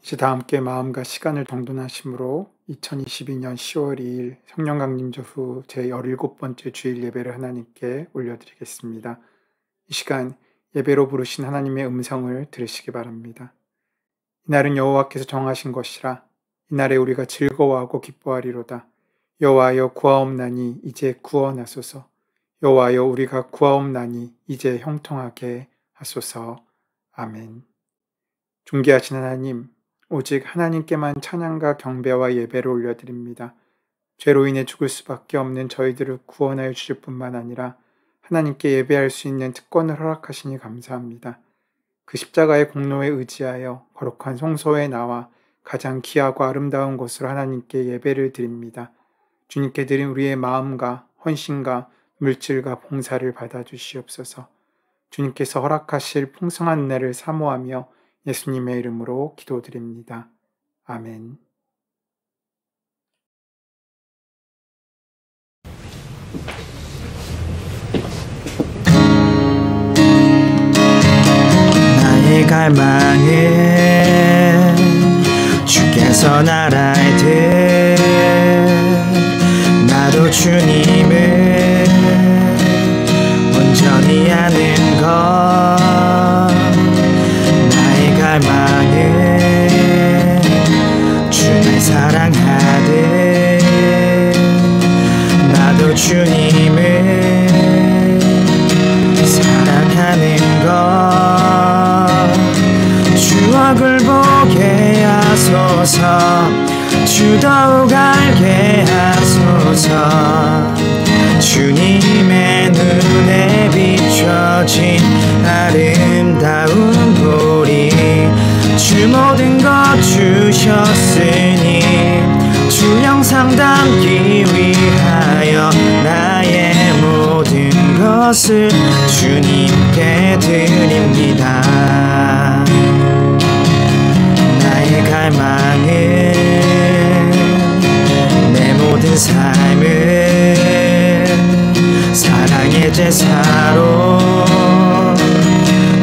이제 다 함께 마음과 시간을 정돈하심으로 2022년 10월 2일 성령 강림절 후 제17번째 주일 예배를 하나님께 올려드리겠습니다. 이 시간 예배로 부르신 하나님의 음성을 들으시기 바랍니다. 이날은 여호와께서 정하신 것이라 이날에 우리가 즐거워하고 기뻐하리로다. 여호와여 구하옵나니 이제 구원하소서. 여호와여 우리가 구하옵나니 이제 형통하게 하소서. 아멘. 존귀하신 하나님, 오직 하나님께만 찬양과 경배와 예배를 올려드립니다. 죄로 인해 죽을 수밖에 없는 저희들을 구원하여 주실 뿐만 아니라 하나님께 예배할 수 있는 특권을 허락하시니 감사합니다. 그 십자가의 공로에 의지하여 거룩한 성소에 나와 가장 귀하고 아름다운 곳으로 하나님께 예배를 드립니다. 주님께 드린 우리의 마음과 헌신과 물질과 봉사를 받아주시옵소서. 주님께서 허락하실 풍성한 은혜를 사모하며 예수님의 이름으로 기도드립니다. 아멘. 나의 갈망은 주께서 나라의 듯 나도 주님을 온전히 아는 것 나의 갈망은 주를 사랑하듯 나도 주님을 사랑하는 것 주 얼굴 보게 하소서 주 더욱 알게 하소서 주님의 눈에 비춰진 아름다운 보리 주 모든 것 주셨으니 주 영상 담기 위하여 나의 모든 것을 주님께 드립니다. 나의 갈망은 내 모든 삶을 사랑의 제사로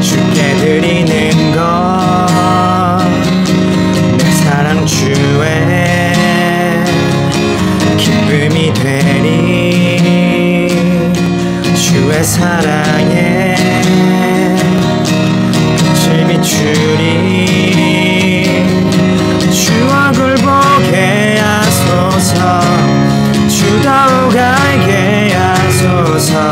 주께 드리는 것 내 사랑 주의 기쁨이 되리 주의 사랑에 빛을 비추리 주 얼굴 보게 하소서 주 더욱 알게 하소서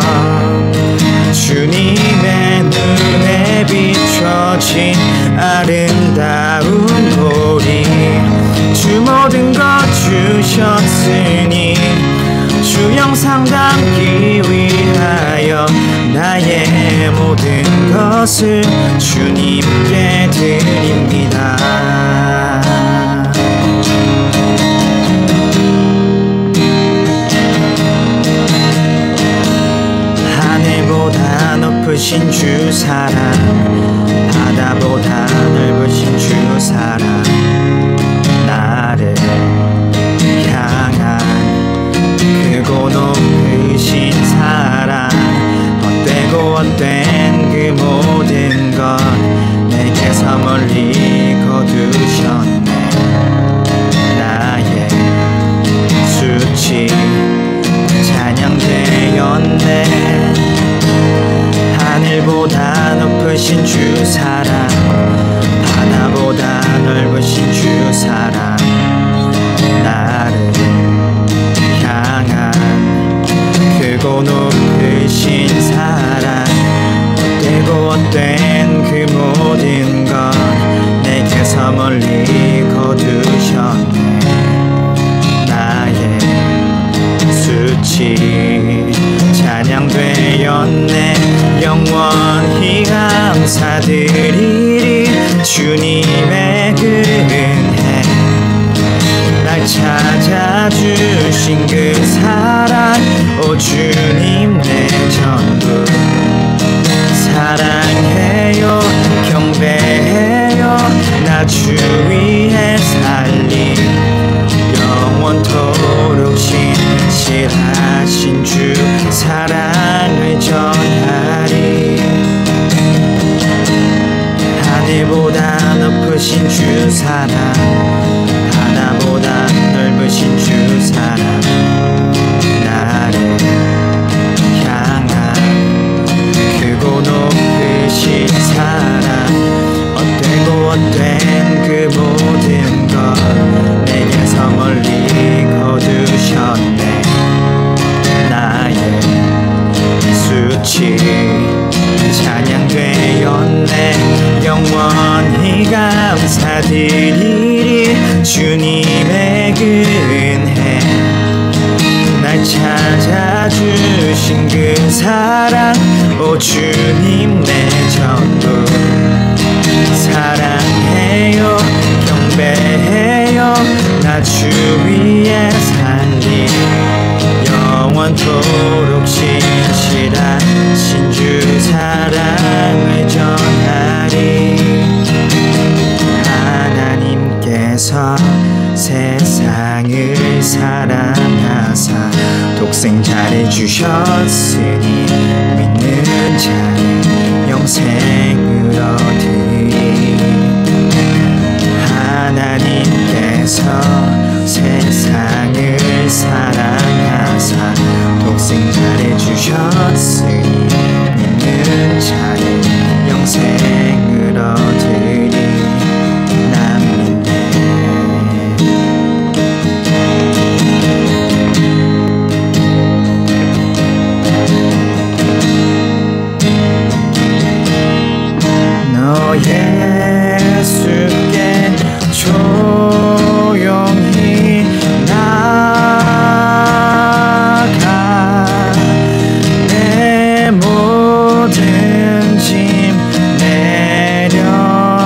주님의 눈에 비춰진 아름다운 보리 주 모든 것 주셨으니 주 영상 담기 위하여 나의 모든 것을 주님께 드립니다. 하늘보다 높으신 주 사랑 바다보다 넓으신 주 사랑 나를 향한 크고 높으신 사랑 헛되고 헛된 그 모든 것 내게서 멀리 거두셨네. 나의 수치 찬양되었네. 하늘보다 높으신 주 사랑 바다보다 넓으신 주 사랑 나를 향한 크고 높으신 사랑 헛되고 헛된 그 모든 것 내게서 멀리 거두셨네. 나의 수치 찬양되었네. 영원히 감사드리리 주님의 그 은혜 날 찾아주신 그 사랑 오 주님 내 전부 사랑해요 경배해요 나 주 위에 살리 영원토록 신실하신 주 사랑을 전하리 하늘보다 높으신 넓으신 주 사랑 바다보다 넓으신 주 사랑 나를 향한 크고 높으신 사랑 헛되고 헛된 그 모든 것 내게서 멀리 거두셨네 나의 수치 찬양되었네 영원히 감사드리리 주님의 그 은혜 날 찾아주신 그 사랑 오 주님 내 전부 사랑해요 경배해요 나 주 위에 살리 영원토록 신실한 신주 사랑을 전하리 하나님께서 세상을 사랑하사 독생자를 주셨으니 믿는 자는 영생을 얻으리 하나님께서 세상을 사랑하사 독생자를 주셨으니 믿는 자는 영생을 얻으리 난 믿네 너 예수께 조용히 나가 내 모든 짐 내려놓고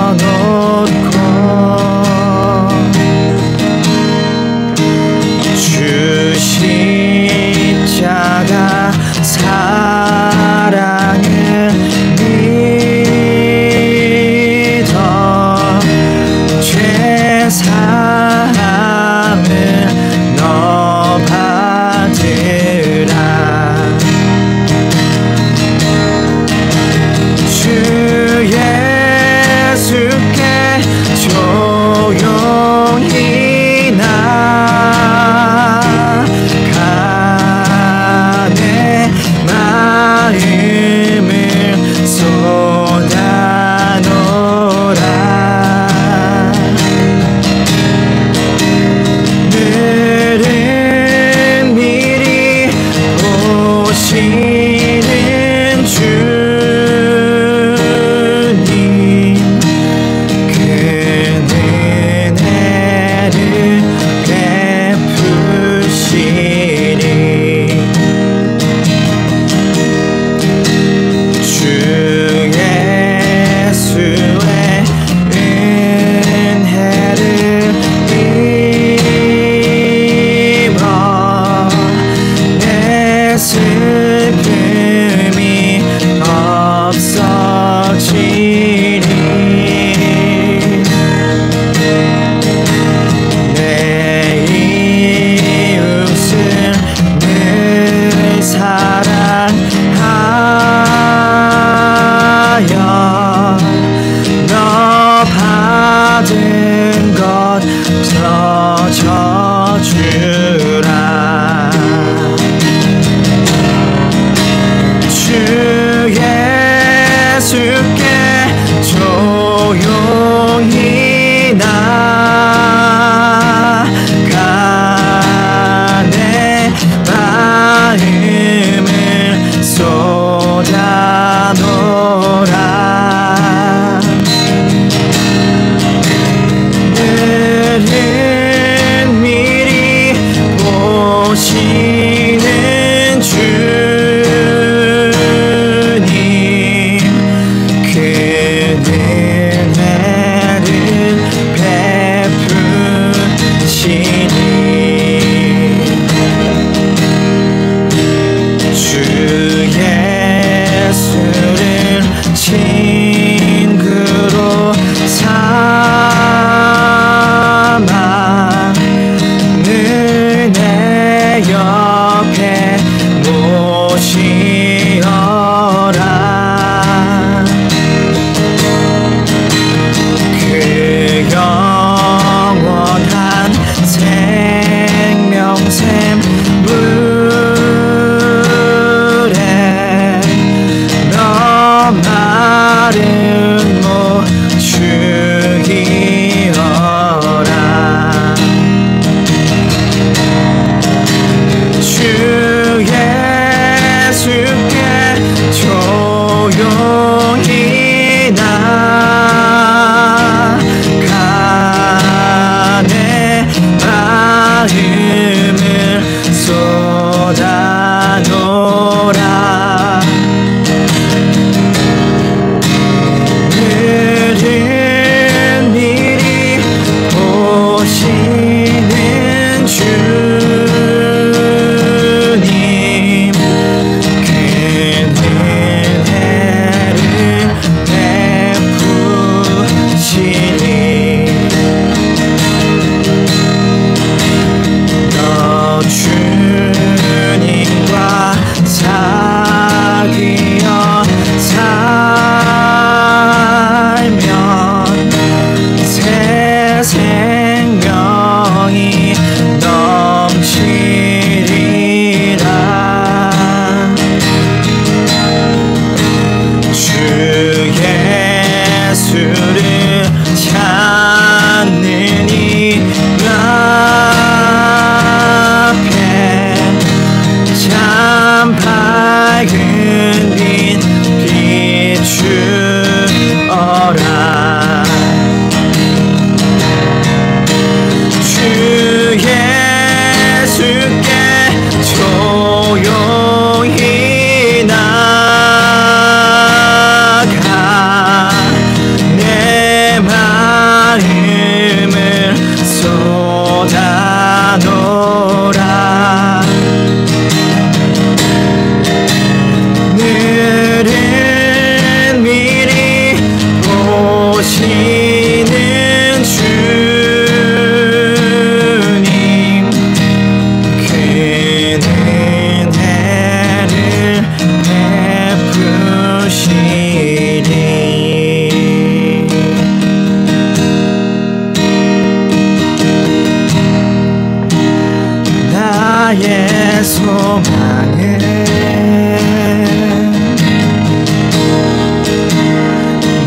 사랑은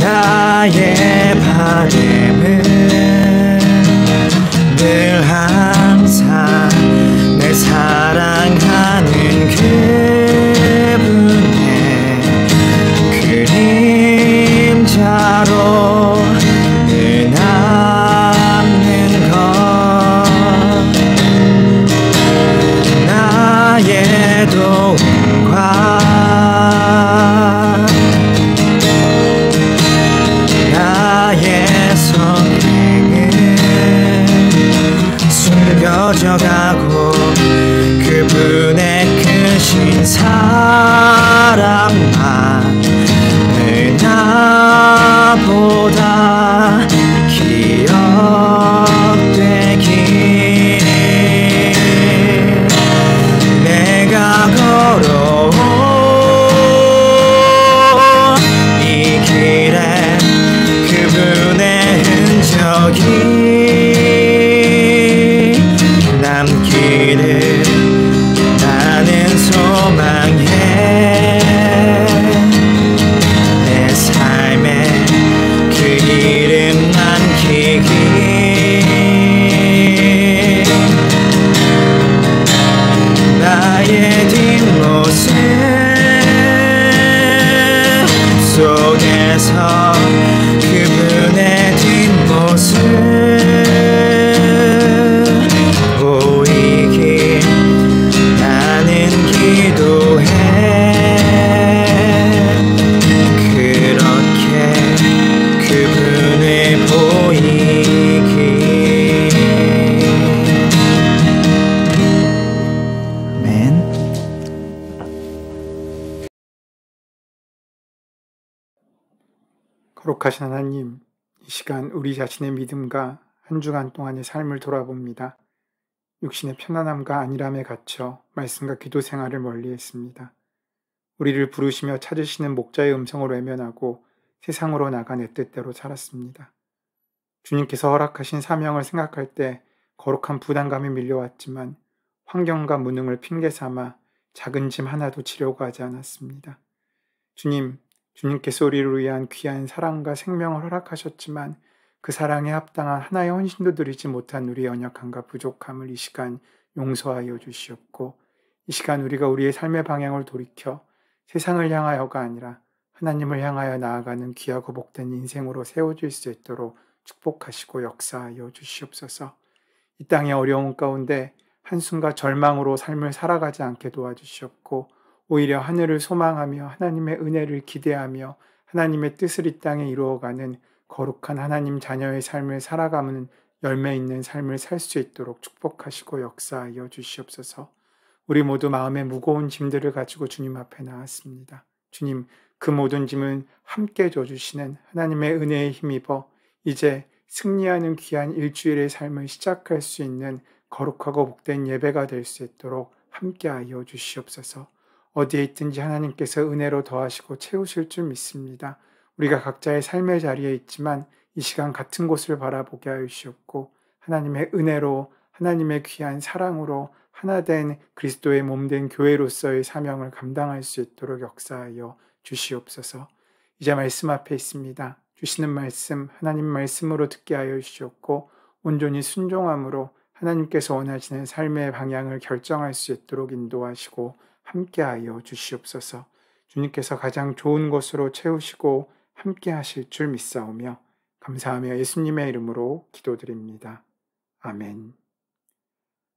나의 바램은 늘 항상 날 사랑하는 그분의 그림자로 늘 남는 것 나의 도움과 나의 선행은 숨겨져가고 그분의 크신 사랑만 늘 나보다 기억되길 내가 걸어온 이 길에 그분의 흔적이 남기를 나는 소망해 내 삶에 그 이름 남기길 나의 뒷모습 속에서 그분의 뒷모습 보이길 나는 기도해 그렇게 그분을 보이길 아멘. 거룩하신 하나님, 이 시간 우리 자신의 믿음과 한 주간 동안의 삶을 돌아봅니다. 육신의 편안함과 안일함에 갇혀 말씀과 기도 생활을 멀리했습니다. 우리를 부르시며 찾으시는 목자의 음성을 외면하고 세상으로 나가 내 뜻대로 살았습니다. 주님께서 허락하신 사명을 생각할 때 거룩한 부담감이 밀려왔지만 환경과 무능을 핑계 삼아 작은 짐 하나도 지려고 하지 않았습니다. 주님께서 우리를 위한 귀한 사랑과 생명을 허락하셨지만 그 사랑에 합당한 하나의 헌신도 드리지 못한 우리의 연약함과 부족함을 이 시간 용서하여 주시옵고 이 시간 우리가 우리의 삶의 방향을 돌이켜 세상을 향하여가 아니라 하나님을 향하여 나아가는 귀하고 복된 인생으로 세워질 수 있도록 축복하시고 역사하여 주시옵소서. 이 땅의 어려움 가운데 한숨과 절망으로 삶을 살아가지 않게 도와주시옵고 오히려 하늘을 소망하며 하나님의 은혜를 기대하며 하나님의 뜻을 이 땅에 이루어가는 거룩한 하나님 자녀의 삶을 살아가는 열매 있는 삶을 살 수 있도록 축복하시고 역사하여 주시옵소서. 우리 모두 마음에 무거운 짐들을 가지고 주님 앞에 나왔습니다. 주님, 그 모든 짐은 함께 져주시는 하나님의 은혜에 힘입어 이제 승리하는 귀한 일주일의 삶을 시작할 수 있는 거룩하고 복된 예배가 될 수 있도록 함께하여 주시옵소서. 어디에 있든지 하나님께서 은혜로 더하시고 채우실 줄 믿습니다. 우리가 각자의 삶의 자리에 있지만 이 시간 같은 곳을 바라보게 하여 주시옵고 하나님의 은혜로 하나님의 귀한 사랑으로 하나된 그리스도의 몸된 교회로서의 사명을 감당할 수 있도록 역사하여 주시옵소서. 이제 말씀 앞에 있습니다. 주시는 말씀 하나님 말씀으로 듣게 하여 주시옵고 온전히 순종함으로 하나님께서 원하시는 삶의 방향을 결정할 수 있도록 인도하시고 함께하여 주시옵소서. 주님께서 가장 좋은 것으로 채우시고 함께 하실 줄 믿사오며 감사하며 예수님의 이름으로 기도드립니다. 아멘.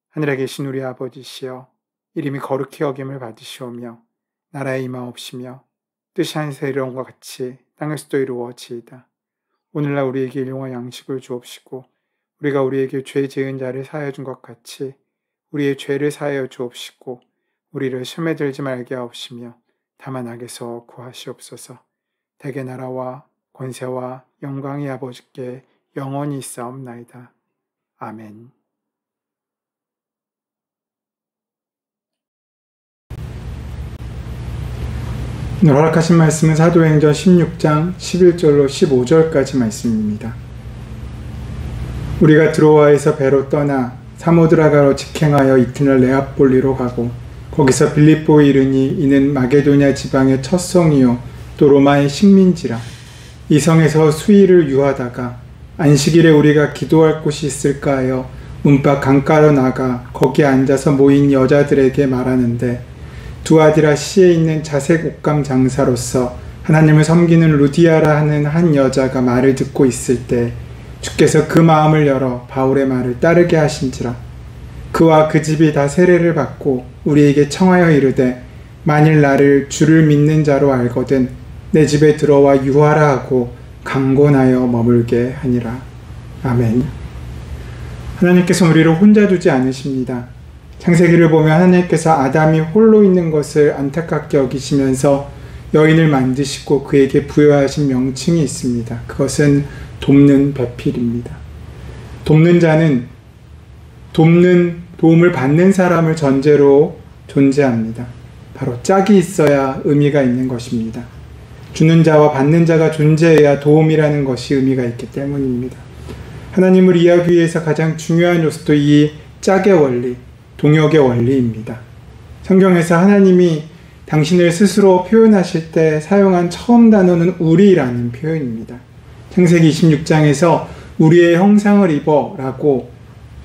하늘에 계신 우리 아버지시여 이름이 거룩히 여김을 받으시오며 나라에 임하옵시며 뜻이 하늘에서 이루어진 것 같이 땅에서도 이루어지이다. 오늘날 우리에게 일용할 양식을 주옵시고 우리가 우리에게 죄 지은 자를 사하여 준 것 같이 우리의 죄를 사하여 주옵시고 우리를 시험에 들지 말게 하옵시며 다만 악에서 구하시옵소서. 대개 나라와 권세와 영광이 아버지께 영원히 있사옵나이다. 아멘. 오늘 허락하신 말씀은 사도행전 16장 11절로 15절까지 말씀입니다. 우리가 드로아에서 배로 떠나 사모드라가로 직행하여 이튿날 네아폴리로 가고 거기서 빌립보에 이르니 이는 마게도냐 지방의 첫 성이요 또 로마의 식민지라. 이 성에서 수일을 유하다가 안식일에 우리가 기도할 곳이 있을까 하여 문밖 강가로 나가 거기에 앉아서 모인 여자들에게 말하는데, 두아디라 시에 있는 자색 옷감 장사로서 하나님을 섬기는 루디아라 하는 한 여자가 말을 듣고 있을 때 주께서 그 마음을 열어 바울의 말을 따르게 하신지라. 그와 그 집이 다 세례를 받고 우리에게 청하여 이르되, 만일 나를 주를 믿는 자로 알거든 내 집에 들어와 유하라 하고 강권하여 머물게 하니라. 아멘. 하나님께서 우리를 혼자 두지 않으십니다. 창세기를 보면 하나님께서 아담이 홀로 있는 것을 안타깝게 여기시면서 여인을 만드시고 그에게 부여하신 명칭이 있습니다. 그것은 돕는 배필입니다. 돕는 자는 도움을 받는 사람을 전제로 존재합니다. 바로 짝이 있어야 의미가 있는 것입니다. 주는 자와 받는 자가 존재해야 도움이라는 것이 의미가 있기 때문입니다. 하나님을 이해하기 위해서 가장 중요한 요소도 이 짝의 원리, 동역의 원리입니다. 성경에서 하나님이 당신을 스스로 표현하실 때 사용한 처음 단어는 우리라는 표현입니다. 창세기 26장에서 우리의 형상을 입어 라고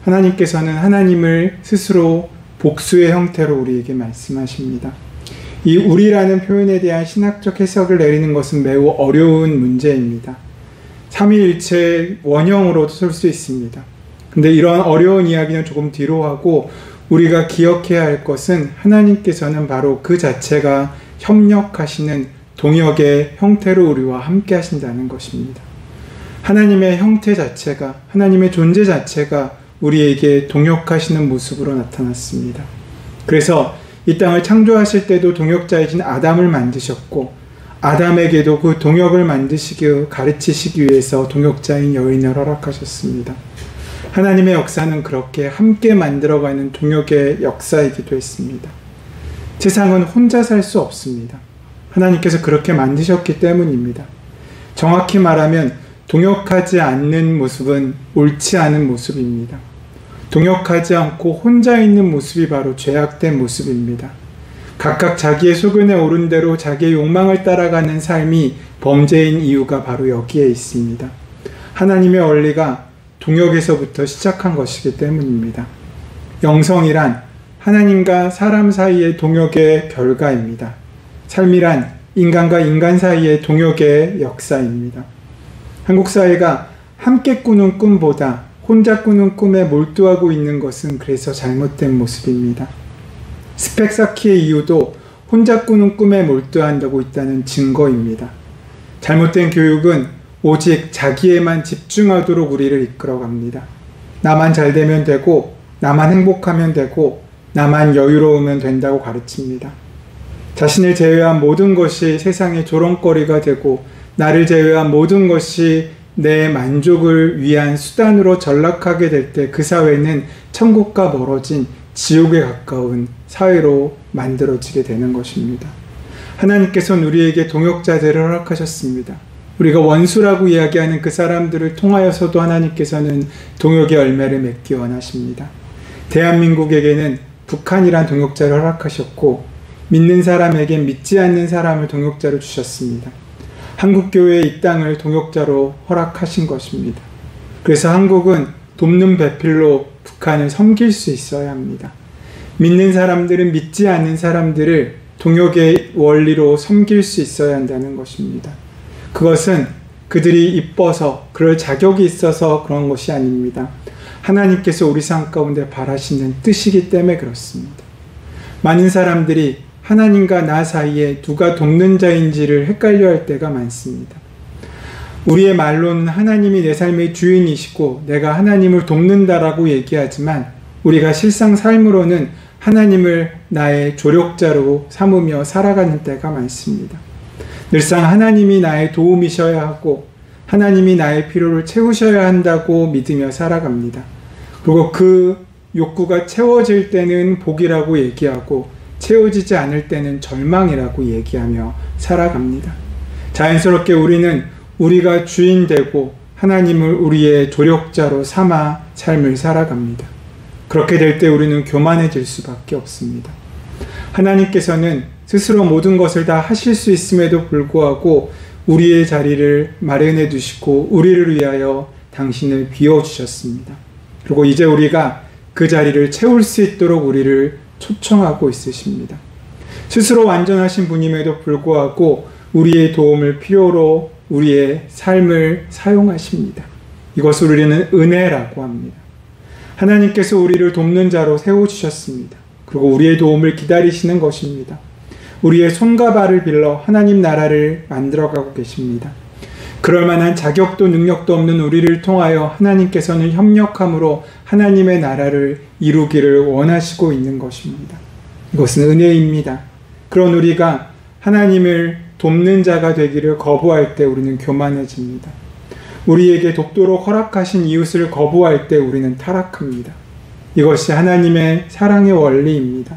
하나님께서는 하나님을 스스로 복수의 형태로 우리에게 말씀하십니다. 이 우리라는 표현에 대한 신학적 해석을 내리는 것은 매우 어려운 문제입니다. 삼위일체의 원형으로도 쓸 수 있습니다. 근데 이런 어려운 이야기는 조금 뒤로 하고 우리가 기억해야 할 것은 하나님께서는 바로 그 자체가 협력하시는 동역의 형태로 우리와 함께 하신다는 것입니다. 하나님의 형태 자체가, 하나님의 존재 자체가 우리에게 동역하시는 모습으로 나타났습니다. 그래서 이 땅을 창조하실 때도 동역자이신 아담을 만드셨고, 아담에게도 그 동역을 가르치시기 위해서 동역자인 여인을 허락하셨습니다. 하나님의 역사는 그렇게 함께 만들어가는 동역의 역사이기도 했습니다. 세상은 혼자 살 수 없습니다. 하나님께서 그렇게 만드셨기 때문입니다. 정확히 말하면 동역하지 않는 모습은 옳지 않은 모습입니다. 동역하지 않고 혼자 있는 모습이 바로 죄악된 모습입니다. 각각 자기의 소견에 오른 대로 자기의 욕망을 따라가는 삶이 범죄인 이유가 바로 여기에 있습니다. 하나님의 원리가 동역에서부터 시작한 것이기 때문입니다. 영성이란 하나님과 사람 사이의 동역의 결과입니다. 삶이란 인간과 인간 사이의 동역의 역사입니다. 한국 사회가 함께 꾸는 꿈보다 혼자 꾸는 꿈에 몰두하고 있는 것은 그래서 잘못된 모습입니다. 스펙 쌓기의 이유도 혼자 꾸는 꿈에 몰두한다고 있다는 증거입니다. 잘못된 교육은 오직 자기에만 집중하도록 우리를 이끌어갑니다. 나만 잘 되면 되고, 나만 행복하면 되고, 나만 여유로우면 된다고 가르칩니다. 자신을 제외한 모든 것이 세상의 조롱거리가 되고, 나를 제외한 모든 것이 내 만족을 위한 수단으로 전락하게 될 때 그 사회는 천국과 멀어진 지옥에 가까운 사회로 만들어지게 되는 것입니다. 하나님께서는 우리에게 동역자들을 허락하셨습니다. 우리가 원수라고 이야기하는 그 사람들을 통하여서도 하나님께서는 동역의 열매를 맺기 원하십니다. 대한민국에게는 북한이란 동역자를 허락하셨고, 믿는 사람에겐 믿지 않는 사람을 동역자로 주셨습니다. 한국교회의 이 땅을 동역자로 허락하신 것입니다. 그래서 한국은 돕는 배필로 북한을 섬길 수 있어야 합니다. 믿는 사람들은 믿지 않는 사람들을 동역의 원리로 섬길 수 있어야 한다는 것입니다. 그것은 그들이 이뻐서, 그럴 자격이 있어서 그런 것이 아닙니다. 하나님께서 우리 삶 가운데 바라시는 뜻이기 때문에 그렇습니다. 많은 사람들이 하나님과 나 사이에 누가 돕는 자인지를 헷갈려 할 때가 많습니다. 우리의 말로는 하나님이 내 삶의 주인이시고 내가 하나님을 돕는다라고 얘기하지만 우리가 실상 삶으로는 하나님을 나의 조력자로 삼으며 살아가는 때가 많습니다. 늘상 하나님이 나의 도움이셔야 하고 하나님이 나의 필요를 채우셔야 한다고 믿으며 살아갑니다. 그리고 그 욕구가 채워질 때는 복이라고 얘기하고 채워지지 않을 때는 절망이라고 얘기하며 살아갑니다. 자연스럽게 우리는 우리가 주인 되고 하나님을 우리의 조력자로 삼아 삶을 살아갑니다. 그렇게 될 때 우리는 교만해질 수밖에 없습니다. 하나님께서는 스스로 모든 것을 다 하실 수 있음에도 불구하고 우리의 자리를 마련해 두시고 우리를 위하여 당신을 비워주셨습니다. 그리고 이제 우리가 그 자리를 채울 수 있도록 우리를 초청하고 있으십니다. 스스로 완전하신 분임에도 불구하고 우리의 도움을 필요로 우리의 삶을 사용하십니다. 이것을 우리는 은혜라고 합니다. 하나님께서 우리를 돕는 자로 세워주셨습니다. 그리고 우리의 도움을 기다리시는 것입니다. 우리의 손과 발을 빌려 하나님 나라를 만들어가고 계십니다. 그럴 만한 자격도 능력도 없는 우리를 통하여 하나님께서는 협력함으로 하나님의 나라를 이루기를 원하시고 있는 것입니다. 이것은 은혜입니다. 그런 우리가 하나님을 돕는 자가 되기를 거부할 때 우리는 교만해집니다. 우리에게 돕도록 허락하신 이웃을 거부할 때 우리는 타락합니다. 이것이 하나님의 사랑의 원리입니다.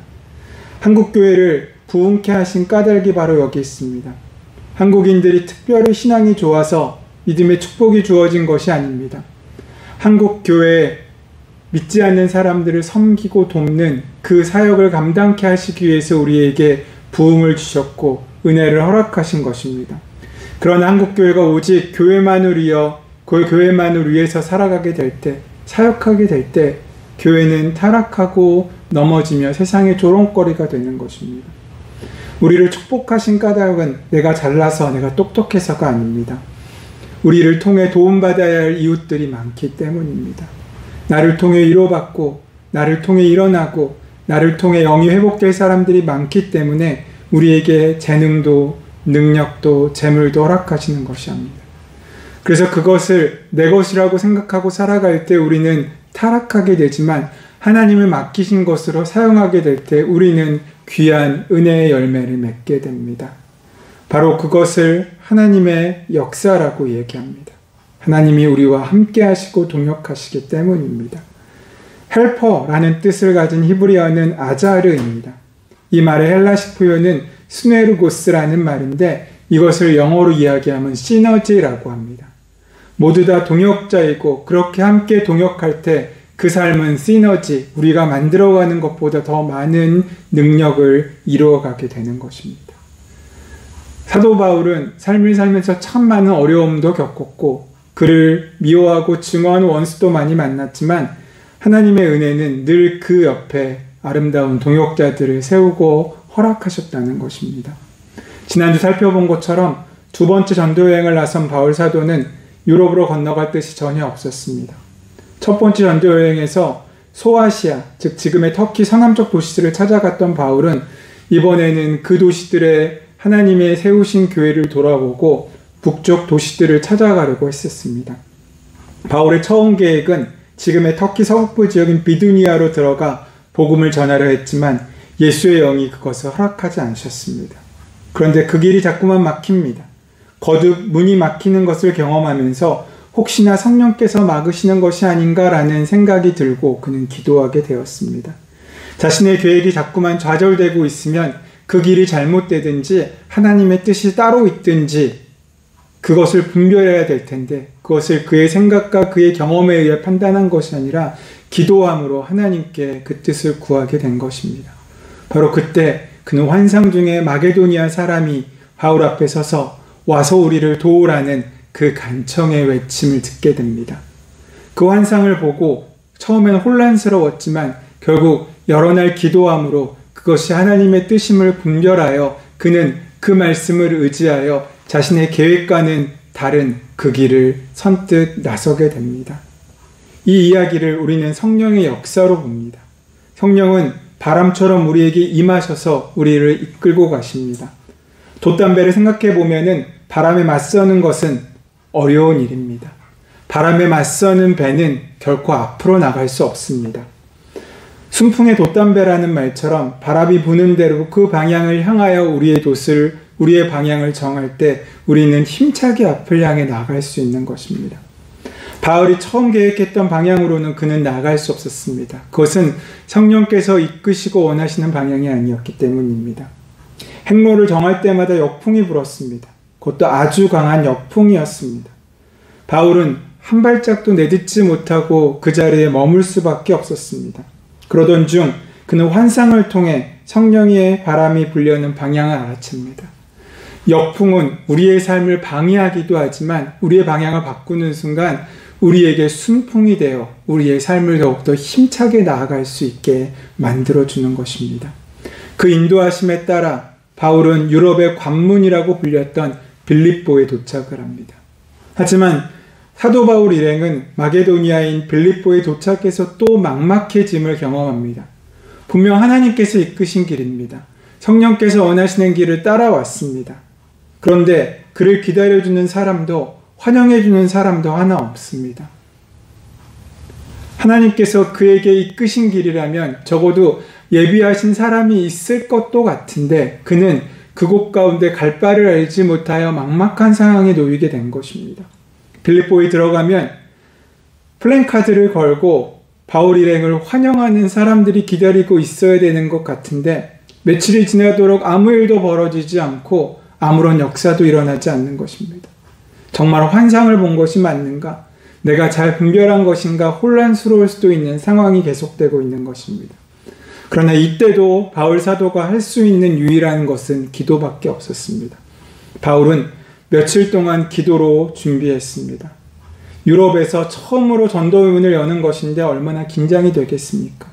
한국교회를 부흥케 하신 까닭이 바로 여기 있습니다. 한국인들이 특별히 신앙이 좋아서 믿음의 축복이 주어진 것이 아닙니다. 한국교회에 믿지 않는 사람들을 섬기고 돕는 그 사역을 감당케 하시기 위해서 우리에게 부흥을 주셨고 은혜를 허락하신 것입니다. 그러나 한국교회가 오직 교회만을 위해서 살아가게 될 때, 사역하게 될 때 교회는 타락하고 넘어지며 세상의 조롱거리가 되는 것입니다. 우리를 축복하신 까닭은 내가 잘나서 내가 똑똑해서가 아닙니다. 우리를 통해 도움받아야 할 이웃들이 많기 때문입니다. 나를 통해 위로받고 나를 통해 일어나고 나를 통해 영이 회복될 사람들이 많기 때문에 우리에게 재능도 능력도 재물도 허락하시는 것이 아닙니다. 그래서 그것을 내 것이라고 생각하고 살아갈 때 우리는 타락하게 되지만 하나님을 맡기신 것으로 사용하게 될 때 우리는 귀한 은혜의 열매를 맺게 됩니다. 바로 그것을 하나님의 역사라고 얘기합니다. 하나님이 우리와 함께 하시고 동역하시기 때문입니다. 헬퍼라는 뜻을 가진 히브리어는 아자르입니다. 이 말의 헬라식 표현은 스네르고스라는 말인데 이것을 영어로 이야기하면 시너지라고 합니다. 모두 다 동역자이고 그렇게 함께 동역할 때 그 삶은 시너지, 우리가 만들어가는 것보다 더 많은 능력을 이루어가게 되는 것입니다. 사도 바울은 삶을 살면서 참 많은 어려움도 겪었고 그를 미워하고 증오하는 원수도 많이 만났지만 하나님의 은혜는 늘 그 옆에 아름다운 동역자들을 세우고 허락하셨다는 것입니다. 지난주 살펴본 것처럼 두 번째 전도여행을 나선 바울 사도는 유럽으로 건너갈 뜻이 전혀 없었습니다. 첫 번째 전도여행에서 소아시아, 즉 지금의 터키 서남쪽 도시들을 찾아갔던 바울은 이번에는 그 도시들의 하나님의 세우신 교회를 돌아보고 북쪽 도시들을 찾아가려고 했었습니다. 바울의 처음 계획은 지금의 터키 서북부 지역인 비두니아로 들어가 복음을 전하려 했지만 예수의 영이 그것을 허락하지 않으셨습니다. 그런데 그 길이 자꾸만 막힙니다. 거듭 문이 막히는 것을 경험하면서 혹시나 성령께서 막으시는 것이 아닌가라는 생각이 들고 그는 기도하게 되었습니다. 자신의 계획이 자꾸만 좌절되고 있으면 그 길이 잘못되든지 하나님의 뜻이 따로 있든지 그것을 분별해야 될 텐데 그것을 그의 생각과 그의 경험에 의해 판단한 것이 아니라 기도함으로 하나님께 그 뜻을 구하게 된 것입니다. 바로 그때 그는 환상 중에 마게도니아 사람이 바울 앞에 서서 와서 우리를 도우라는 그 간청의 외침을 듣게 됩니다. 그 환상을 보고 처음엔 혼란스러웠지만 결국 여러 날 기도함으로 그것이 하나님의 뜻임을 분별하여 그는 그 말씀을 의지하여 자신의 계획과는 다른 그 길을 선뜻 나서게 됩니다. 이 이야기를 우리는 성령의 역사로 봅니다. 성령은 바람처럼 우리에게 임하셔서 우리를 이끌고 가십니다. 돛담배를 생각해 보면은 바람에 맞서는 것은 어려운 일입니다. 바람에 맞서는 배는 결코 앞으로 나갈 수 없습니다. 순풍의 돛담배라는 말처럼 바람이 부는 대로 그 방향을 향하여 우리의 방향을 정할 때 우리는 힘차게 앞을 향해 나갈 수 있는 것입니다. 바울이 처음 계획했던 방향으로는 그는 나갈 수 없었습니다. 그것은 성령께서 이끄시고 원하시는 방향이 아니었기 때문입니다. 행로를 정할 때마다 역풍이 불었습니다. 그것도 아주 강한 역풍이었습니다. 바울은 한 발짝도 내딛지 못하고 그 자리에 머물 수밖에 없었습니다. 그러던 중 그는 환상을 통해 성령의 바람이 불려는 방향을 알아챕니다. 역풍은 우리의 삶을 방해하기도 하지만 우리의 방향을 바꾸는 순간 우리에게 순풍이 되어 우리의 삶을 더욱더 힘차게 나아갈 수 있게 만들어주는 것입니다. 그 인도하심에 따라 바울은 유럽의 관문이라고 불렸던 빌립보에 도착을 합니다. 하지만 사도 바울 일행은 마게도니아인 빌립보에 도착해서 또 막막해짐을 경험합니다. 분명 하나님께서 이끄신 길입니다. 성령께서 원하시는 길을 따라왔습니다. 그런데 그를 기다려주는 사람도 환영해주는 사람도 하나 없습니다. 하나님께서 그에게 이끄신 길이라면 적어도 예비하신 사람이 있을 것도 같은데 그는 그곳 가운데 갈 바를 알지 못하여 막막한 상황에 놓이게 된 것입니다. 빌립보에 들어가면 플랜카드를 걸고 바울 일행을 환영하는 사람들이 기다리고 있어야 되는 것 같은데 며칠이 지나도록 아무 일도 벌어지지 않고 아무런 역사도 일어나지 않는 것입니다. 정말 환상을 본 것이 맞는가? 내가 잘 분별한 것인가? 혼란스러울 수도 있는 상황이 계속되고 있는 것입니다. 그러나 이때도 바울 사도가 할 수 있는 유일한 것은 기도밖에 없었습니다. 바울은 며칠 동안 기도로 준비했습니다. 유럽에서 처음으로 전도문을 여는 것인데 얼마나 긴장이 되겠습니까?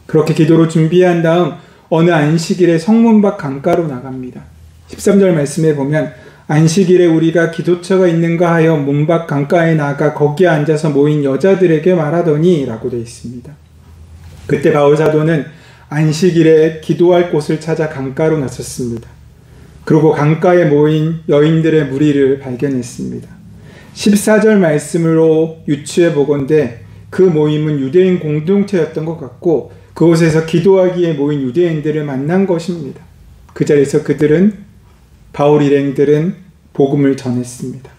그렇게 기도로 준비한 다음 어느 안식일에 성문 밖 강가로 나갑니다. 13절 말씀에 보면 안식일에 우리가 기도처가 있는가 하여 문 밖 강가에 나가 거기에 앉아서 모인 여자들에게 말하더니 라고 되어 있습니다. 그때 바울 사도는 안식일에 기도할 곳을 찾아 강가로 나섰습니다. 그리고 강가에 모인 여인들의 무리를 발견했습니다. 14절 말씀으로 유추해 보건대 그 모임은 유대인 공동체였던 것 같고 그곳에서 기도하기에 모인 유대인들을 만난 것입니다. 그 자리에서 바울 일행들은 복음을 전했습니다.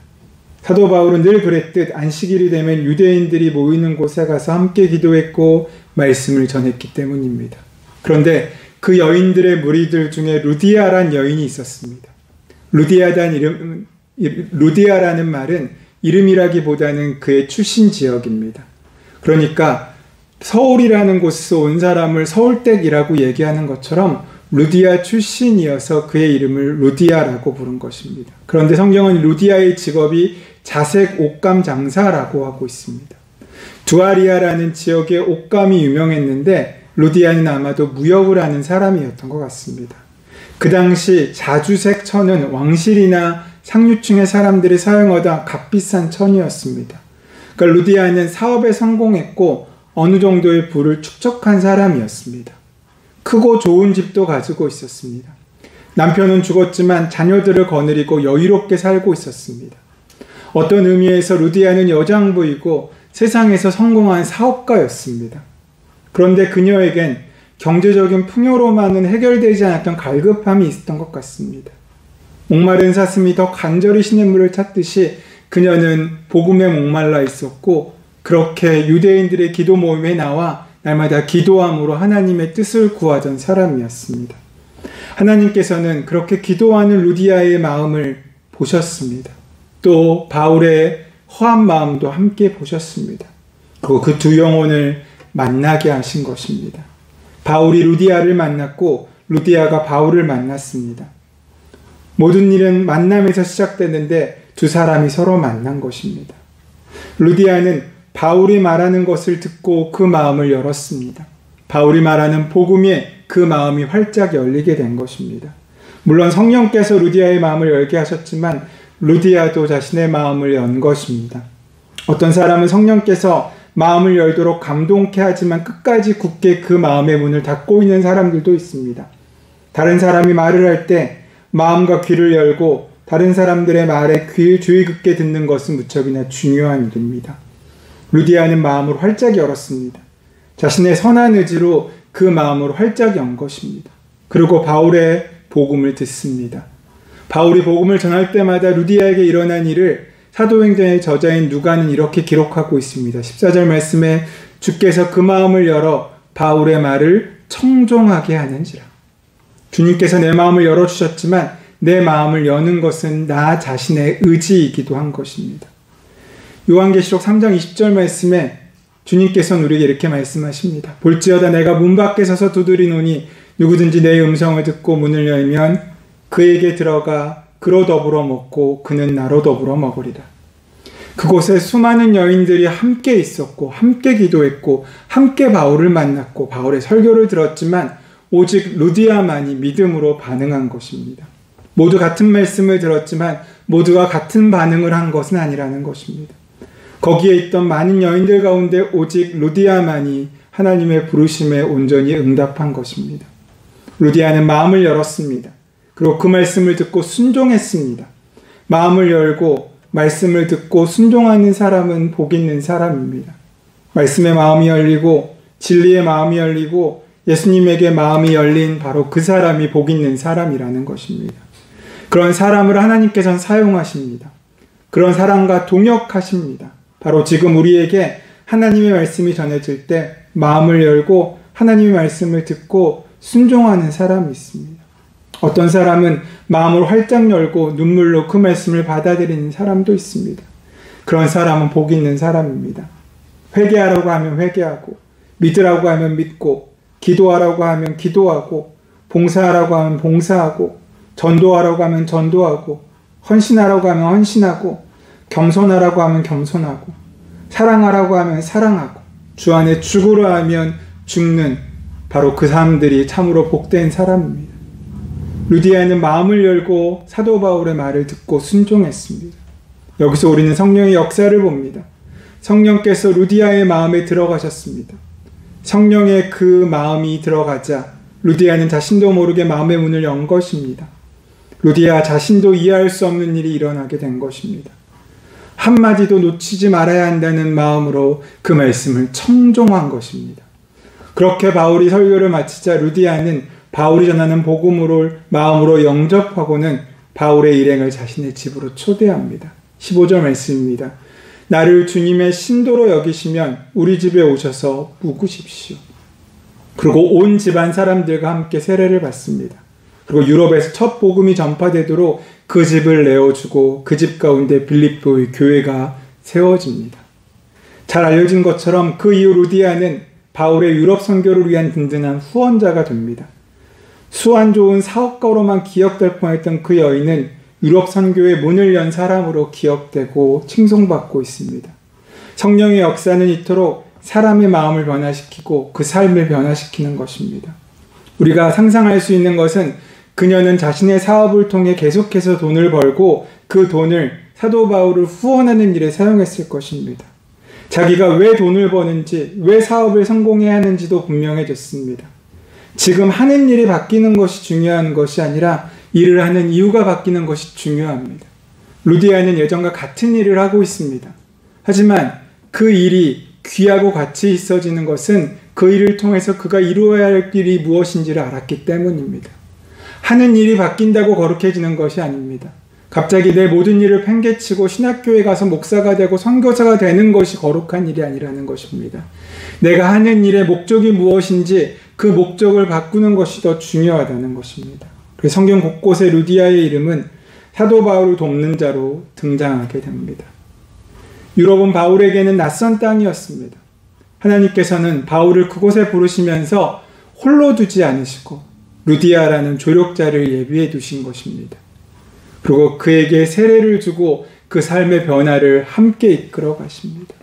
사도 바울은 늘 그랬듯 안식일이 되면 유대인들이 모이는 곳에 가서 함께 기도했고 말씀을 전했기 때문입니다. 그런데 그 여인들의 무리들 중에 루디아란 여인이 있었습니다. 루디아라는 말은 이름이라기보다는 그의 출신 지역입니다. 그러니까 서울이라는 곳에서 온 사람을 서울댁이라고 얘기하는 것처럼 루디아 출신이어서 그의 이름을 루디아라고 부른 것입니다. 그런데 성경은 루디아의 직업이 자색 옷감 장사라고 하고 있습니다. 두아리아라는 지역의 옷감이 유명했는데 루디아는 아마도 무역을 하는 사람이었던 것 같습니다. 그 당시 자주색 천은 왕실이나 상류층의 사람들이 사용하던 값비싼 천이었습니다. 그러니까 루디아는 사업에 성공했고 어느 정도의 부를 축적한 사람이었습니다. 크고 좋은 집도 가지고 있었습니다. 남편은 죽었지만 자녀들을 거느리고 여유롭게 살고 있었습니다. 어떤 의미에서 루디아는 여장부이고 세상에서 성공한 사업가였습니다. 그런데 그녀에겐 경제적인 풍요로만은 해결되지 않았던 갈급함이 있었던 것 같습니다. 목마른 사슴이 더 간절히 시냇물을 찾듯이 그녀는 복음에 목말라 있었고 그렇게 유대인들의 기도 모임에 나와 날마다 기도함으로 하나님의 뜻을 구하던 사람이었습니다. 하나님께서는 그렇게 기도하는 루디아의 마음을 보셨습니다. 또 바울의 허한 마음도 함께 보셨습니다. 그리고 그 두 영혼을 만나게 하신 것입니다. 바울이 루디아를 만났고 루디아가 바울을 만났습니다. 모든 일은 만남에서 시작되는데 두 사람이 서로 만난 것입니다. 루디아는 바울이 말하는 것을 듣고 그 마음을 열었습니다. 바울이 말하는 복음에 그 마음이 활짝 열리게 된 것입니다. 물론 성령께서 루디아의 마음을 열게 하셨지만 루디아도 자신의 마음을 연 것입니다. 어떤 사람은 성령께서 마음을 열도록 감동케 하지만 끝까지 굳게 그 마음의 문을 닫고 있는 사람들도 있습니다. 다른 사람이 말을 할 때 마음과 귀를 열고 다른 사람들의 말에 주의 깊게 듣는 것은 무척이나 중요한 일입니다. 루디아는 마음을 활짝 열었습니다. 자신의 선한 의지로 그 마음을 활짝 연 것입니다. 그리고 바울의 복음을 듣습니다. 바울이 복음을 전할 때마다 루디아에게 일어난 일을 사도행전의 저자인 누가는 이렇게 기록하고 있습니다. 14절 말씀에 주께서 그 마음을 열어 바울의 말을 청종하게 하는지라. 주님께서 내 마음을 열어주셨지만 내 마음을 여는 것은 나 자신의 의지이기도 한 것입니다. 요한계시록 3장 20절 말씀에 주님께서는 우리에게 이렇게 말씀하십니다. 볼지어다 내가 문 밖에 서서 두드리노니 누구든지 내 음성을 듣고 문을 열면 그에게 들어가 그로 더불어 먹고 그는 나로 더불어 먹으리라. 그곳에 수많은 여인들이 함께 있었고 함께 기도했고 함께 바울을 만났고 바울의 설교를 들었지만 오직 루디아만이 믿음으로 반응한 것입니다. 모두 같은 말씀을 들었지만 모두가 같은 반응을 한 것은 아니라는 것입니다. 거기에 있던 많은 여인들 가운데 오직 루디아만이 하나님의 부르심에 온전히 응답한 것입니다. 루디아는 마음을 열었습니다. 그리고 그 말씀을 듣고 순종했습니다. 마음을 열고 말씀을 듣고 순종하는 사람은 복 있는 사람입니다. 말씀의 마음이 열리고 진리의 마음이 열리고 예수님에게 마음이 열린 바로 그 사람이 복 있는 사람이라는 것입니다. 그런 사람을 하나님께서는 사용하십니다. 그런 사람과 동역하십니다. 바로 지금 우리에게 하나님의 말씀이 전해질 때 마음을 열고 하나님의 말씀을 듣고 순종하는 사람이 있습니다. 어떤 사람은 마음을 활짝 열고 눈물로 그 말씀을 받아들이는 사람도 있습니다. 그런 사람은 복 있는 사람입니다. 회개하라고 하면 회개하고, 믿으라고 하면 믿고, 기도하라고 하면 기도하고, 봉사하라고 하면 봉사하고, 전도하라고 하면 전도하고, 헌신하라고 하면 헌신하고, 겸손하라고 하면 겸손하고, 사랑하라고 하면 사랑하고, 주 안에 죽으려 하면 죽는 바로 그 사람들이 참으로 복된 사람입니다. 루디아는 마음을 열고 사도 바울의 말을 듣고 순종했습니다. 여기서 우리는 성령의 역사를 봅니다. 성령께서 루디아의 마음에 들어가셨습니다. 성령의 그 마음이 들어가자 루디아는 자신도 모르게 마음의 문을 연 것입니다. 루디아 자신도 이해할 수 없는 일이 일어나게 된 것입니다. 한마디도 놓치지 말아야 한다는 마음으로 그 말씀을 청종한 것입니다. 그렇게 바울이 설교를 마치자 루디아는 바울이 전하는 복음으로 마음으로 영접하고는 바울의 일행을 자신의 집으로 초대합니다. 15절 말씀입니다. 나를 주님의 신도로 여기시면 우리 집에 오셔서 묵으십시오. 그리고 온 집안 사람들과 함께 세례를 받습니다. 그리고 유럽에서 첫 복음이 전파되도록 그 집을 내어주고 그 집 가운데 빌립보의 교회가 세워집니다. 잘 알려진 것처럼 그 이후 루디아는 바울의 유럽 선교를 위한 든든한 후원자가 됩니다. 수 안 좋은 사업가로만 기억될 뻔했던 그 여인은 유럽 선교의 문을 연 사람으로 기억되고 칭송받고 있습니다. 성령의 역사는 이토록 사람의 마음을 변화시키고 그 삶을 변화시키는 것입니다. 우리가 상상할 수 있는 것은 그녀는 자신의 사업을 통해 계속해서 돈을 벌고 그 돈을 사도 바울을 후원하는 일에 사용했을 것입니다. 자기가 왜 돈을 버는지, 왜 사업을 성공해야 하는지도 분명해졌습니다. 지금 하는 일이 바뀌는 것이 중요한 것이 아니라 일을 하는 이유가 바뀌는 것이 중요합니다. 루디아는 예전과 같은 일을 하고 있습니다. 하지만 그 일이 귀하고 가치 있어지는 것은 그 일을 통해서 그가 이루어야 할 일이 무엇인지를 알았기 때문입니다. 하는 일이 바뀐다고 거룩해지는 것이 아닙니다. 갑자기 내 모든 일을 팽개치고 신학교에 가서 목사가 되고 선교사가 되는 것이 거룩한 일이 아니라는 것입니다. 내가 하는 일의 목적이 무엇인지 그 목적을 바꾸는 것이 더 중요하다는 것입니다. 그래서 성경 곳곳에 루디아의 이름은 사도 바울을 돕는 자로 등장하게 됩니다. 유럽은 바울에게는 낯선 땅이었습니다. 하나님께서는 바울을 그곳에 부르시면서 홀로 두지 않으시고 루디아라는 조력자를 예비해 두신 것입니다. 그리고 그에게 세례를 주고 그 삶의 변화를 함께 이끌어 가십니다.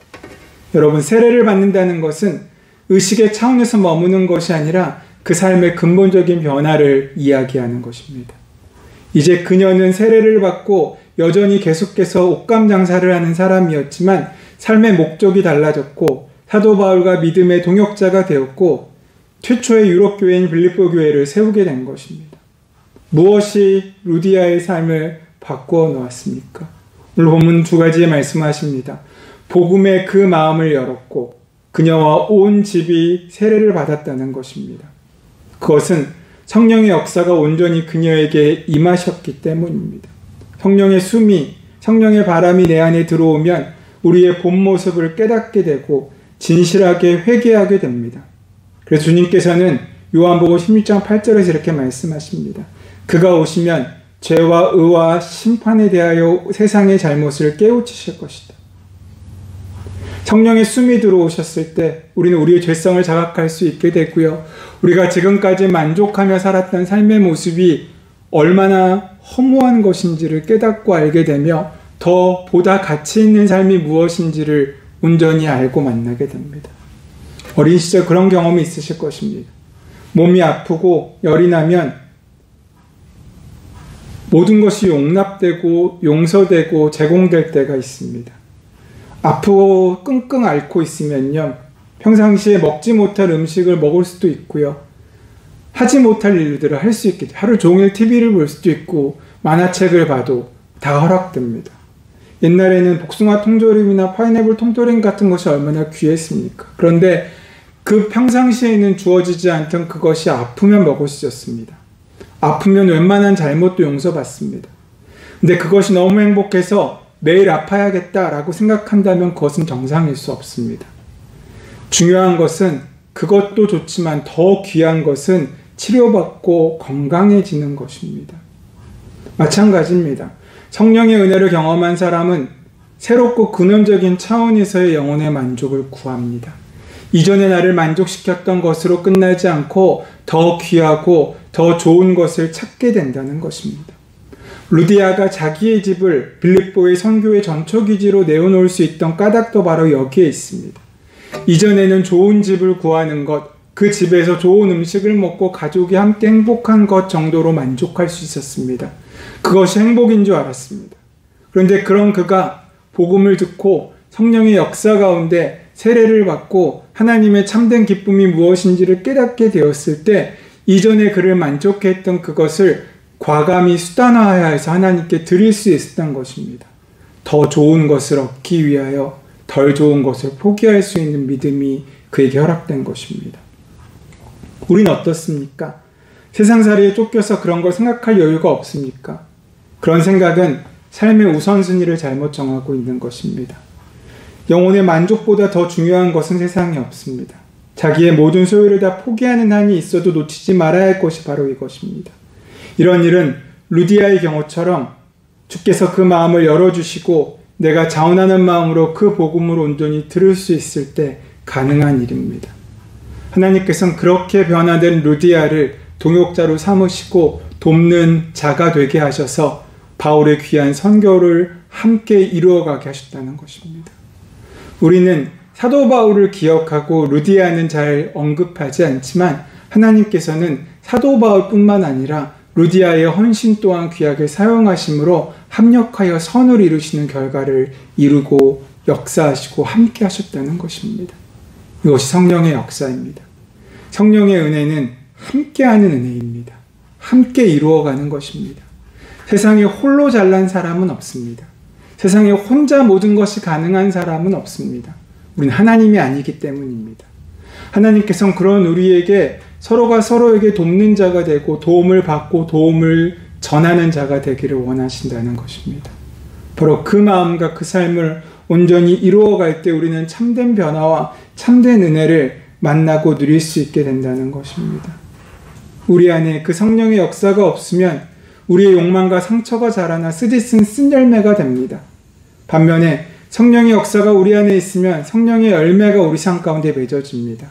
여러분, 세례를 받는다는 것은 의식의 차원에서 머무는 것이 아니라 그 삶의 근본적인 변화를 이야기하는 것입니다. 이제 그녀는 세례를 받고 여전히 계속해서 옷감 장사를 하는 사람이었지만 삶의 목적이 달라졌고 사도 바울과 믿음의 동역자가 되었고 최초의 유럽 교회인 빌립보 교회를 세우게 된 것입니다. 무엇이 루디아의 삶을 바꾸어 놓았습니까? 오늘 본문 두 가지의 말씀하십니다. 복음의 그 마음을 열었고 그녀와 온 집이 세례를 받았다는 것입니다. 그것은 성령의 역사가 온전히 그녀에게 임하셨기 때문입니다. 성령의 숨이, 성령의 바람이 내 안에 들어오면 우리의 본 모습을 깨닫게 되고 진실하게 회개하게 됩니다. 그래서 주님께서는 요한복음 16장 8절에서 이렇게 말씀하십니다. 그가 오시면 죄와 의와 심판에 대하여 세상의 잘못을 깨우치실 것이다. 성령의 숨이 들어오셨을 때 우리는 우리의 죄성을 자각할 수 있게 되고요. 우리가 지금까지 만족하며 살았던 삶의 모습이 얼마나 허무한 것인지를 깨닫고 알게 되며 더 보다 가치 있는 삶이 무엇인지를 온전히 알고 만나게 됩니다. 어린 시절 그런 경험이 있으실 것입니다. 몸이 아프고 열이 나면 모든 것이 용납되고 용서되고 제공될 때가 있습니다. 아프고 끙끙 앓고 있으면요, 평상시에 먹지 못할 음식을 먹을 수도 있고요, 하지 못할 일들을 할 수 있겠죠. 하루 종일 TV를 볼 수도 있고 만화책을 봐도 다 허락됩니다. 옛날에는 복숭아 통조림이나 파인애플 통조림 같은 것이 얼마나 귀했습니까? 그런데 그 평상시에는 주어지지 않던 그것이 아프면 먹을 수 있었습니다. 아프면 웬만한 잘못도 용서받습니다. 근데 그것이 너무 행복해서 매일 아파야겠다라고 생각한다면 그것은 정상일 수 없습니다. 중요한 것은, 그것도 좋지만 더 귀한 것은 치료받고 건강해지는 것입니다. 마찬가지입니다. 성령의 은혜를 경험한 사람은 새롭고 근원적인 차원에서의 영혼의 만족을 구합니다. 이전에 나를 만족시켰던 것으로 끝나지 않고 더 귀하고 더 좋은 것을 찾게 된다는 것입니다. 루디아가 자기의 집을 빌립보의 선교의 전초기지로 내어놓을 수 있던 까닭도 바로 여기에 있습니다. 이전에는 좋은 집을 구하는 것, 그 집에서 좋은 음식을 먹고 가족이 함께 행복한 것 정도로 만족할 수 있었습니다. 그것이 행복인 줄 알았습니다. 그런데 그런 그가 복음을 듣고 성령의 역사 가운데 세례를 받고 하나님의 참된 기쁨이 무엇인지를 깨닫게 되었을 때, 이전에 그를 만족해 했던 그것을 과감히 수단화해서 하나님께 드릴 수 있었던 것입니다. 더 좋은 것을 얻기 위하여 덜 좋은 것을 포기할 수 있는 믿음이 그에게 허락된 것입니다. 우린 어떻습니까? 세상살이에 쫓겨서 그런 걸 생각할 여유가 없습니까? 그런 생각은 삶의 우선순위를 잘못 정하고 있는 것입니다. 영혼의 만족보다 더 중요한 것은 세상에 없습니다. 자기의 모든 소유를 다 포기하는 한이 있어도 놓치지 말아야 할 것이 바로 이것입니다. 이런 일은 루디아의 경우처럼 주께서 그 마음을 열어주시고 내가 자원하는 마음으로 그 복음을 온전히 들을 수 있을 때 가능한 일입니다. 하나님께서는 그렇게 변화된 루디아를 동역자로 삼으시고 돕는 자가 되게 하셔서 바울의 귀한 선교를 함께 이루어가게 하셨다는 것입니다. 우리는 사도 바울을 기억하고 루디아는 잘 언급하지 않지만, 하나님께서는 사도 바울뿐만 아니라 루디아의 헌신 또한 귀하게 사용하심으로 합력하여 선을 이루시는 결과를 이루고 역사하시고 함께 하셨다는 것입니다. 이것이 성령의 역사입니다. 성령의 은혜는 함께하는 은혜입니다. 함께 이루어가는 것입니다. 세상에 홀로 잘난 사람은 없습니다. 세상에 혼자 모든 것이 가능한 사람은 없습니다. 우리는 하나님이 아니기 때문입니다. 하나님께서는 그런 우리에게 서로가 서로에게 돕는 자가 되고 도움을 받고 도움을 전하는 자가 되기를 원하신다는 것입니다. 바로 그 마음과 그 삶을 온전히 이루어갈 때 우리는 참된 변화와 참된 은혜를 만나고 누릴 수 있게 된다는 것입니다. 우리 안에 그 성령의 역사가 없으면 우리의 욕망과 상처가 자라나 쓰디쓴 쓴열매가 됩니다. 반면에 성령의 역사가 우리 안에 있으면 성령의 열매가 우리 삶 가운데 맺어집니다.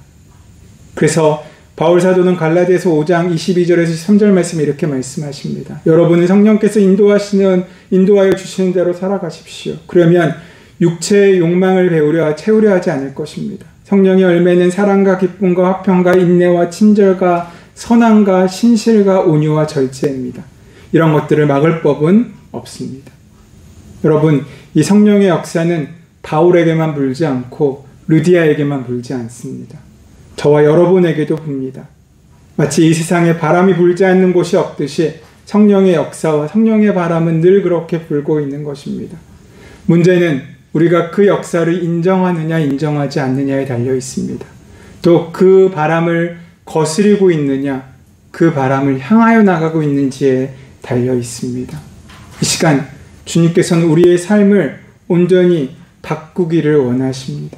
그래서 바울 사도는 갈라디아서 5장 22절에서 23절 말씀에 이렇게 말씀하십니다. 여러분은 성령께서 인도하여 주시는 대로 살아가십시오. 그러면 육체의 욕망을 채우려 하지 않을 것입니다. 성령의 열매는 사랑과 기쁨과 화평과 인내와 친절과 선함과 신실과 온유와 절제입니다. 이런 것들을 막을 법은 없습니다. 여러분, 이 성령의 역사는 바울에게만 불지 않고 루디아에게만 불지 않습니다. 저와 여러분에게도 붑니다. 마치 이 세상에 바람이 불지 않는 곳이 없듯이 성령의 역사와 성령의 바람은 늘 그렇게 불고 있는 것입니다. 문제는 우리가 그 역사를 인정하느냐 인정하지 않느냐에 달려 있습니다. 또 그 바람을 거스리고 있느냐, 그 바람을 향하여 나가고 있는지에 달려 있습니다. 이 시간 주님께서는 우리의 삶을 온전히 바꾸기를 원하십니다.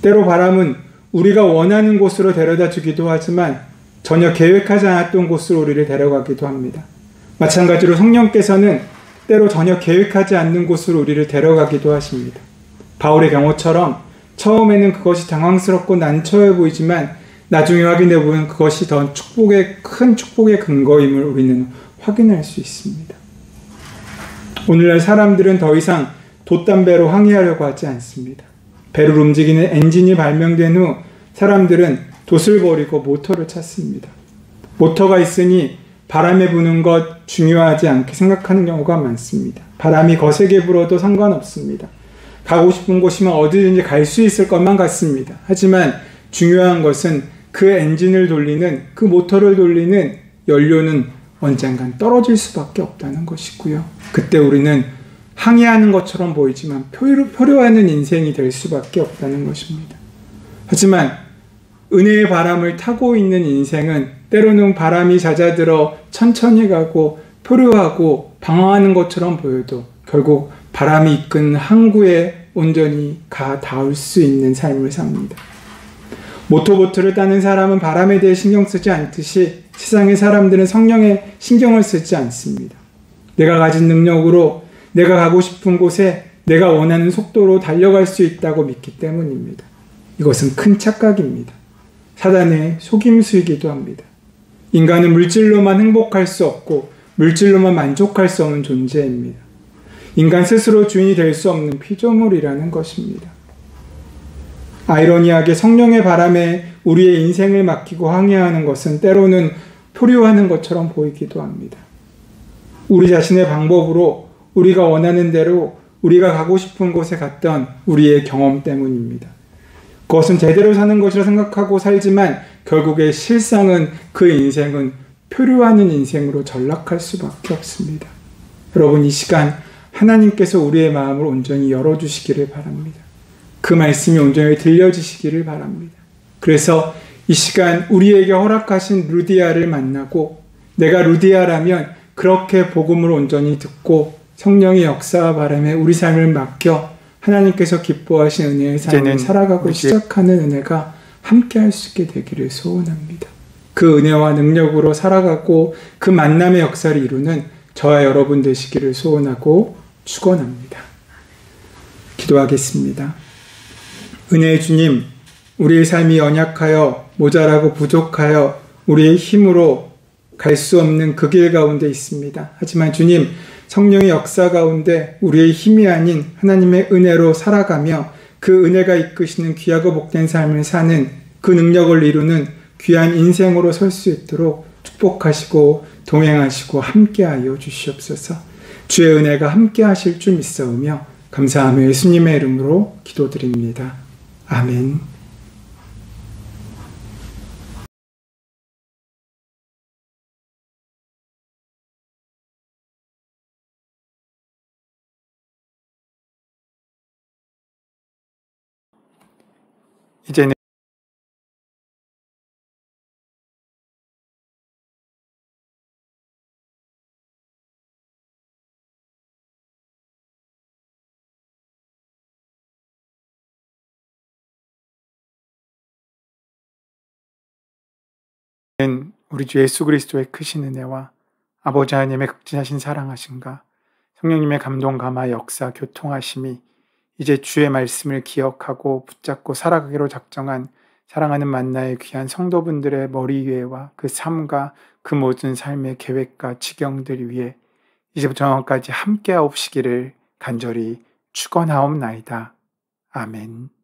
때로 바람은 우리가 원하는 곳으로 데려다 주기도 하지만 전혀 계획하지 않았던 곳으로 우리를 데려가기도 합니다. 마찬가지로 성령께서는 때로 전혀 계획하지 않는 곳으로 우리를 데려가기도 하십니다. 바울의 경우처럼 처음에는 그것이 당황스럽고 난처해 보이지만 나중에 확인해 보면 그것이 더 큰 축복의 근거임을 우리는 확인할 수 있습니다. 오늘날 사람들은 더 이상 돛담배로 항해하려고 하지 않습니다. 배를 움직이는 엔진이 발명된 후 사람들은 돛을 버리고 모터를 찾습니다. 모터가 있으니 바람에 부는 것 중요하지 않게 생각하는 경우가 많습니다. 바람이 거세게 불어도 상관없습니다. 가고 싶은 곳이면 어디든지 갈 수 있을 것만 같습니다. 하지만 중요한 것은 그 엔진을 돌리는, 그 모터를 돌리는 연료는 언젠간 떨어질 수밖에 없다는 것이고요. 그때 우리는 항해하는 것처럼 보이지만 표류하는 인생이 될 수밖에 없다는 것입니다. 하지만 은혜의 바람을 타고 있는 인생은 때로는 바람이 잦아들어 천천히 가고 표류하고 방황하는 것처럼 보여도 결국 바람이 이끈 항구에 온전히 가 닿을 수 있는 삶을 삽니다. 모터보트를 따는 사람은 바람에 대해 신경 쓰지 않듯이 세상의 사람들은 성령에 신경을 쓰지 않습니다. 내가 가진 능력으로 내가 가고 싶은 곳에 내가 원하는 속도로 달려갈 수 있다고 믿기 때문입니다. 이것은 큰 착각입니다. 사단의 속임수이기도 합니다. 인간은 물질로만 행복할 수 없고 물질로만 만족할 수 없는 존재입니다. 인간 스스로 주인이 될 수 없는 피조물이라는 것입니다. 아이러니하게 성령의 바람에 우리의 인생을 맡기고 항해하는 것은 때로는 표류하는 것처럼 보이기도 합니다. 우리 자신의 방법으로 우리가 원하는 대로 우리가 가고 싶은 곳에 갔던 우리의 경험 때문입니다. 그것은 제대로 사는 것이라 생각하고 살지만 결국에 실상은 그 인생은 표류하는 인생으로 전락할 수밖에 없습니다. 여러분, 이 시간 하나님께서 우리의 마음을 온전히 열어주시기를 바랍니다. 그 말씀이 온전히 들려지시기를 바랍니다. 그래서 이 시간 우리에게 허락하신 루디아를 만나고 내가 루디아라면 그렇게 복음을 온전히 듣고 성령의 역사와 바람에 우리 삶을 맡겨 하나님께서 기뻐하신 은혜의 삶을 살아가고 시작하는 은혜가 함께할 수 있게 되기를 소원합니다. 그 은혜와 능력으로 살아가고 그 만남의 역사를 이루는 저와 여러분 되시기를 소원하고 축원합니다. 기도하겠습니다. 은혜의 주님, 우리의 삶이 연약하여 모자라고 부족하여 우리의 힘으로 갈 수 없는 그 길 가운데 있습니다. 하지만 주님, 성령의 역사 가운데 우리의 힘이 아닌 하나님의 은혜로 살아가며 그 은혜가 이끄시는 귀하고 복된 삶을 사는 그 능력을 이루는 귀한 인생으로 설 수 있도록 축복하시고 동행하시고 함께하여 주시옵소서. 주의 은혜가 함께하실 줄 믿사오며 감사하며 예수님의 이름으로 기도드립니다. 아멘. 이제는 우리 주 예수 그리스도의 크신 은혜와 아버지 하나님의 극진하신 사랑하심과 성령님의 감동 감화 역사 교통하심이 이제 주의 말씀을 기억하고 붙잡고 살아가기로 작정한 사랑하는 만나의 귀한 성도분들의 머리 위에와 그 삶과 그 모든 삶의 계획과 지경들 위에 이제부터 영원까지 함께하옵시기를 간절히 축원하옵나이다. 아멘.